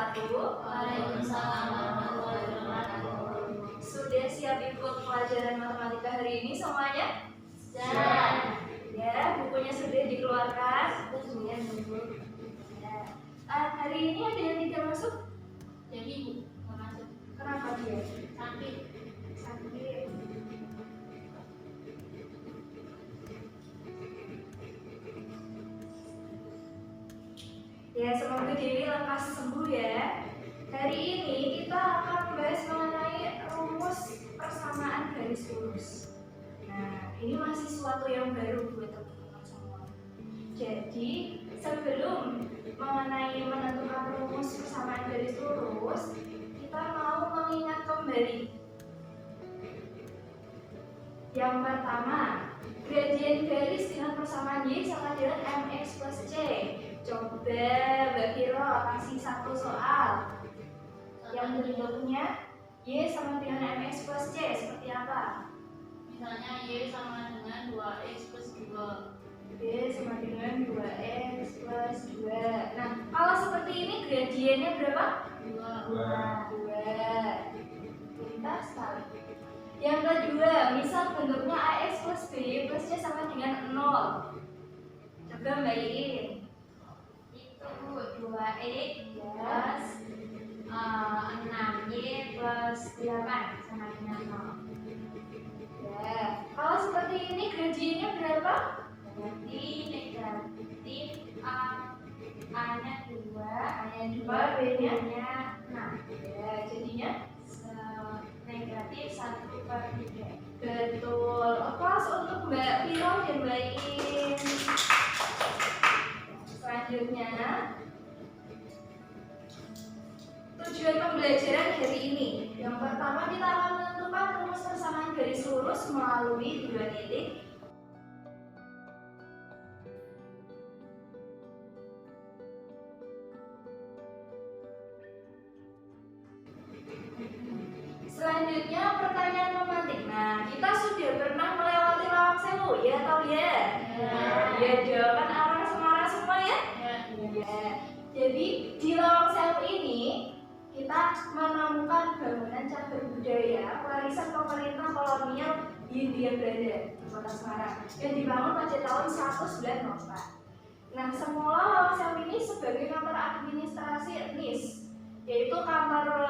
wabarakatuh. Waalaikumsalam warahmatullahi wabarakatuh. Sudah siap ikut pelajaran matematika hari ini semuanya? Siap. Ya, bukunya sudah dikeluarkan. Sudah nunggu. Ya. Hari ini ada yang tidak masuk? Jadi Bu, nggak masuk. Kenapa dia? Sakit. Sakit. Ya, semoga Dewi lekas sembuh ya. Hari ini kita akan membahas mengenai rumus persamaan garis lurus. Nah, ini masih sesuatu yang baru buat teman-teman semua. Jadi, sebelum mengenai menentukan rumus persamaan garis lurus, kita mau mengingat kembali. Yang pertama, gradien garis dengan persamaan Y sama dengan MX plus C. Coba Mbak Viro kasih satu soal yang bentuknya Y sama dengan MX plus C seperti apa? Misalnya Y sama dengan 2X plus 2. Y sama dengan 2X plus 2. Nah, kalau seperti ini gradiennya berapa? 2. Pintar sekali. Yang kedua, misal bentuknya AX plus B plus C sama dengan 0. Coba Mbak Iin. Itu 2X plus 6Y plus 8 sama dengan 0. Ya, kalau seperti ini gradiennya berapa? Berarti negatif A-nya 2, A-nya 2, B-nya 6. Ya, jadinya Negatif 1/3. betul. Aplaus untuk Mbak Viro dan Mbak Iin. Selanjutnya, tujuan pembelajaran hari ini. Yang pertama, kita akan menentukan rumus persamaan garis lurus melalui 2 titik. Selanjutnya, pertanyaan memantik. Nah, kita sudah pernah melewati Lawang Sewu, ya atau ya? Ya, jawaban arah Semarang semua ya? Ya. Jadi di Lawang Sewu ini kita menemukan bangunan cagar budaya warisan pemerintah kolonial di Hindia Belanda di Kota Semarang yang dibangun pada tahun 1904. Nah, semula Lawang Sewu ini sebagai kantor administrasi NIS, yaitu kantor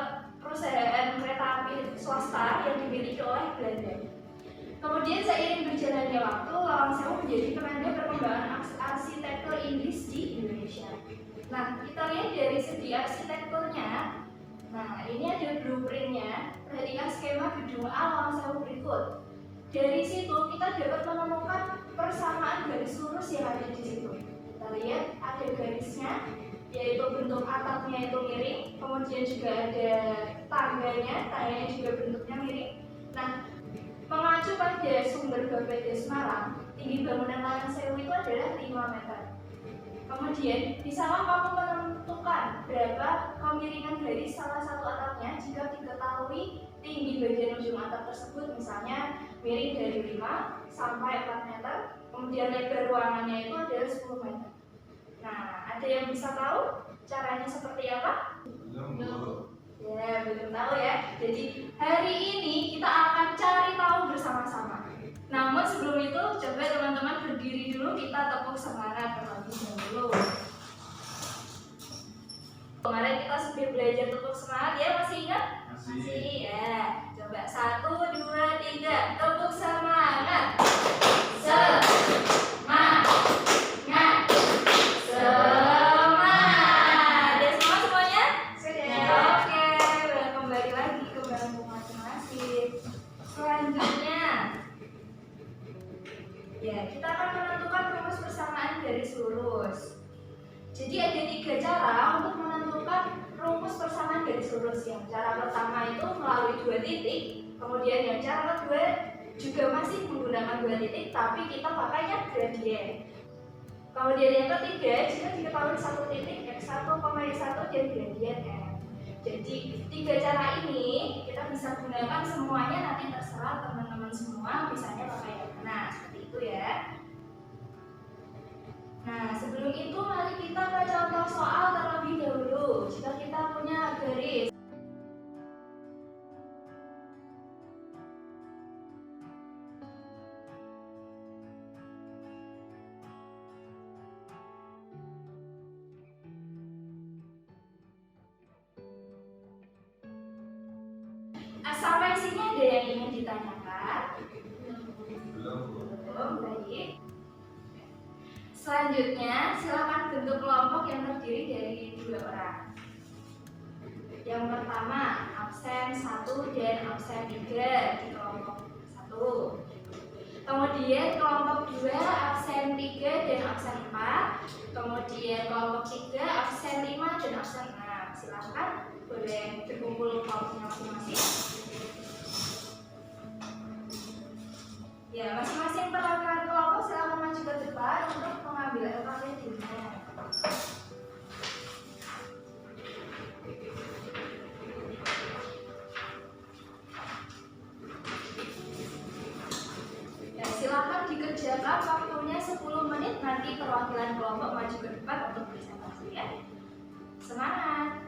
perusahaan kereta api swasta yang dimiliki oleh Belanda. Kemudian seiring berjalannya waktu, Lawang Sewu menjadi penanda perkembangan arsitektur Inggris di Indonesia. Nah, kita lihat dari segi arsitekturnya. Nah, ini ada blueprintnya. Perhatikan skema gedung A Lawang Sewu berikut. Dari situ kita dapat menemukan persamaan garis lurus yang ada di situ. Kita lihat ada garisnya, yaitu bentuk atapnya itu miring, kemudian juga ada tangganya juga bentuknya miring. Nah, mengacu pada sumber Bapeda Semarang, tinggi bangunan Lawang Sewu itu adalah 5 meter. Kemudian, bisalah kamu menentukan berapa kemiringan garis salah satu atapnya jika diketahui tinggi bagian ujung atap tersebut, misalnya miring dari 5 sampai 4 meter, kemudian lebar ruangannya itu adalah 10 meter. Nah, ada yang bisa tahu caranya seperti apa? Ya, belum tahu ya. Jadi hari ini kita akan cari tahu bersama-sama. Namun sebelum itu, coba teman-teman berdiri dulu, kita tepuk semangat terlebih dahulu. Kemarin kita sudah belajar tepuk semangat ya, masih ingat? Masih ya. Coba 1, 2, 3, tepuk semangat. Ya, kita akan menentukan rumus persamaan garis lurus. Jadi ada 3 cara untuk menentukan rumus persamaan garis lurus. Yang cara pertama itu melalui 2 titik, kemudian yang cara kedua juga masih menggunakan 2 titik, tapi kita pakainya gradien. Kemudian yang ketiga, jika diketahui 1 titik x1, y1 dan gradien f. Jadi 3 cara ini kita bisa gunakan semuanya, nanti terserah teman-teman semua misalnya pakai yang mana, seperti itu ya. Nah, sebelum itu mari kita ke contoh soal terlebih dahulu. Jika kita punya Semua isinya ada yang ingin ditanyakan? Belum, baik. Selanjutnya, silakan bentuk kelompok yang terdiri dari 2 orang. Yang pertama, absen 1 dan absen 3 di kelompok 1. Kemudian kelompok 2, absen 3 dan absen 4. Kemudian kelompok 3, absen 5 dan absen 6. Silakan, boleh berkumpul kelompoknya masing-masing. Ya, masing-masing perwakilan kelompok silakan maju ke depan untuk mengambil LKPD-nya. Ya, silakan dikerjakan waktunya 10 menit, nanti perwakilan kelompok maju ke depan untuk presentasi ya. Semangat!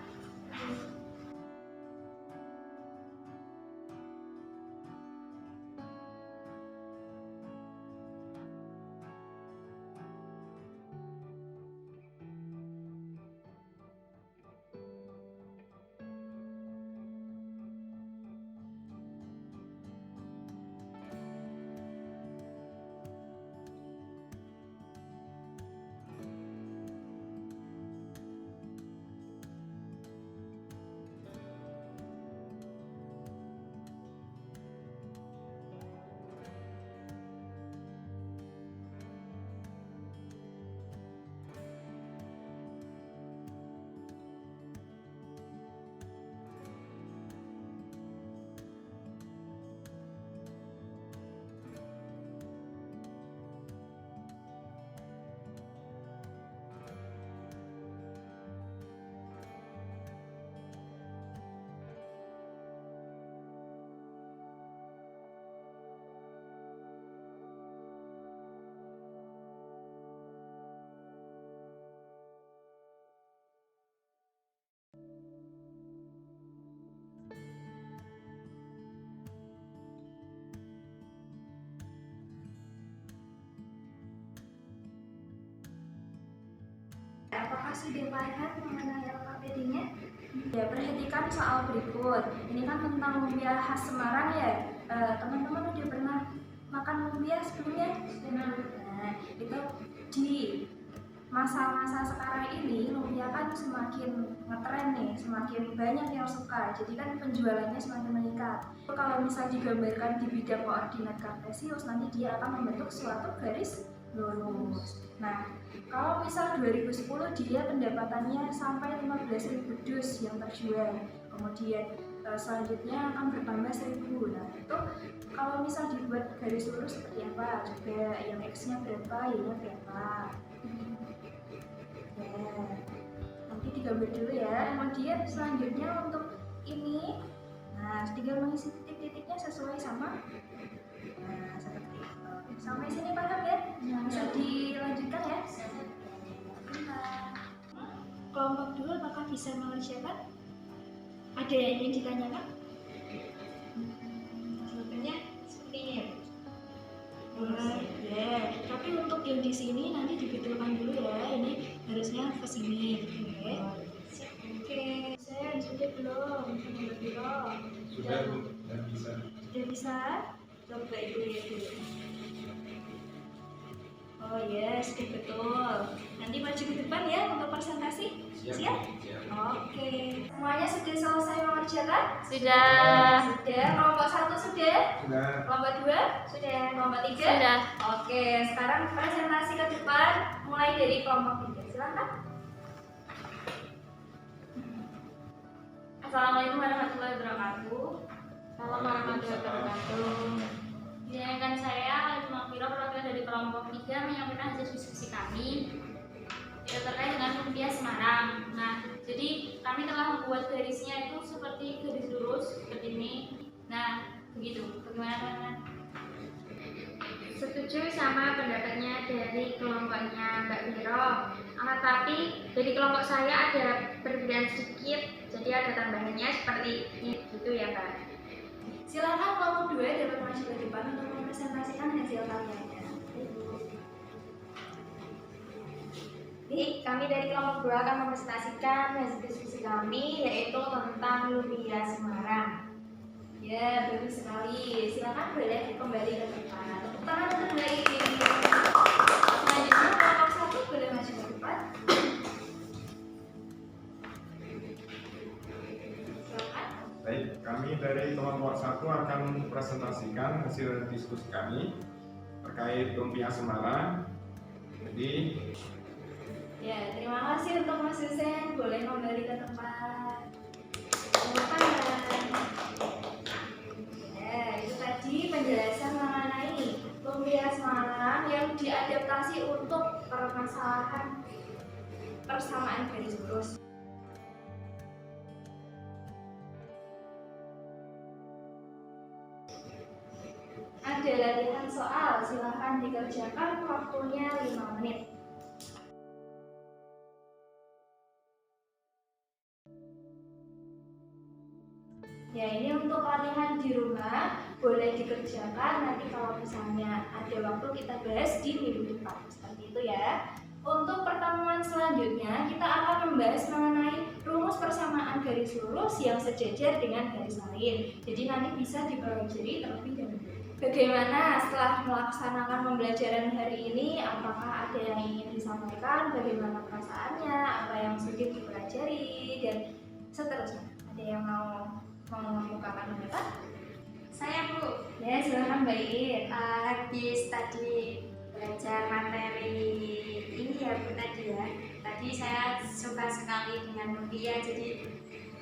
Apakah sudah paham mengenai LKPD-nya? Ya, perhatikan soal berikut. Ini kan tentang lumpia khas Semarang ya. Teman-teman udah pernah makan lumpia sebelumnya? Nah, itu di masa-masa sekarang ini lumpia kan semakin ngetren nih, semakin banyak yang suka. Jadi kan penjualannya semakin meningkat. Kalau misal digambarkan di bidang koordinat kartesius, nanti dia akan membentuk suatu garis lurus. Nah, kalau misal 2010 dia pendapatannya sampai 15.000 dus yang terjual. Kemudian selanjutnya akan bertambah 1.000. Nah, itu kalau misal dibuat garis lurus seperti apa? Coba yang X-nya berapa, Y-nya berapa. Ya, nanti digambar dulu ya. Kemudian selanjutnya untuk ini, nah tinggal mengisi titik-titiknya sesuai sama. Nah, seperti itu. Sampai sini paham ya? Bisa dilanjutkan ya? Kelompok 2 apakah bisa mengerjakan? Ada yang ingin ditanyakan? Jawabannya seperti ini ya? Ya. Tapi untuk yang di sini nanti dibetulkan dulu ya. Ini harusnya ke sini. Oke. Sudah belum? Sudah, Bu. Dan bisa. Sudah bisa? Coba Ibu lihat dulu. Oh yes, betul. Nanti maju ke depan ya untuk presentasi. Siap? Oke. Semuanya sudah selesai mengerjakan? Sudah. Sudah. Kelompok 1 sudah? Sudah. Kelompok 2? Sudah. Kelompok 3? Sudah. Oke, sekarang presentasi ke depan mulai dari kelompok 3. Silakan. Assalamualaikum warahmatullahi wabarakatuh. Salam warahmatullahi wabarakatuh. Izinkan saya Alif Mafiro perwakilan dari kelompok 3 menyampaikan hasil diskusi kami terkait dengan lumpia Semarang. Nah, jadi kami telah membuat garisnya itu seperti garis lurus seperti ini. Nah, begitu. Bagaimana teman-teman? Setuju sama pendapatnya dari kelompoknya Mbak Viro. Tapi dari kelompok saya ada perbedaan sedikit, jadi ada tambahannya seperti ini gitu ya Mbak. Silakan kelompok 2 dapat maju ke depan untuk mempresentasikan hasil karyanya. Kami dari kelompok 2 akan mempresentasikan hasil diskusi kami, yaitu tentang lumpia Semarang. Ya, bagus sekali. Silakan boleh kembali ke tempat. Tepuk tangan untuk Mbak Iin. Selanjutnya kelompok 1 boleh maju ke depan. Silakan. Baik, kami dari kelompok 1 akan mempresentasikan hasil diskusi kami terkait lumpia Semarang. Jadi, Ya, terima kasih untuk Mas Husen. Boleh kembali ke tempat. Tepuk tangan. Ya, itu tadi penjelasan mengenai lumpia Semarang yang diadaptasi untuk permasalahan persamaan garis lurus. Ada latihan soal, silahkan dikerjakan, waktunya 5 menit. Ya, ini untuk latihan di rumah boleh dikerjakan nanti kalau misalnya ada waktu kita bahas di minggu depan. Seperti itu ya. Untuk pertemuan selanjutnya kita akan membahas mengenai rumus persamaan garis lurus yang sejajar dengan garis lain. Jadi nanti bisa dipelajari terlebih dahulu. Bagaimana setelah melaksanakan pembelajaran hari ini? Apakah ada yang ingin disampaikan? Bagaimana perasaannya? Apa yang sudah dipelajari? Dan seterusnya. Ada yang mau mengemukakan pendapat? Saya Bu, Ya, silakan Mbak Iin. habis tadi belajar materi ini ya Bu tadi ya. Tadi saya suka sekali dengan lumpia, jadi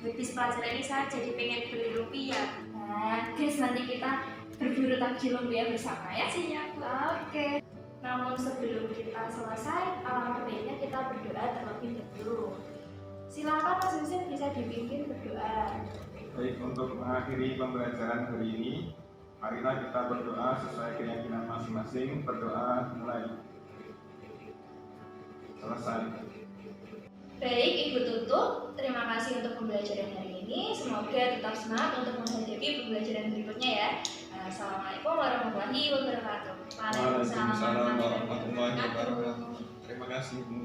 habis pelajaran ini saya jadi pengen beli lumpia. Nah, guys, nanti kita berburu takjil lumpia bersama ya. Siap Bu. Oke. Namun sebelum kita selesai, alangkah baiknya kita berdoa terlebih dahulu. Silakan Mas Husin bisa dipimpin berdoa. baik, untuk mengakhiri pembelajaran hari ini, marilah kita berdoa sesuai keyakinan masing-masing. Berdoa mulai. Selesai. Baik, Ibu Tutu, terima kasih untuk pembelajaran hari ini. Semoga tetap semangat untuk menghadapi pembelajaran berikutnya ya. Assalamualaikum warahmatullahi wabarakatuh. Waalaikumsalam warahmatullahi wabarakatuh. Terima kasih, Bu.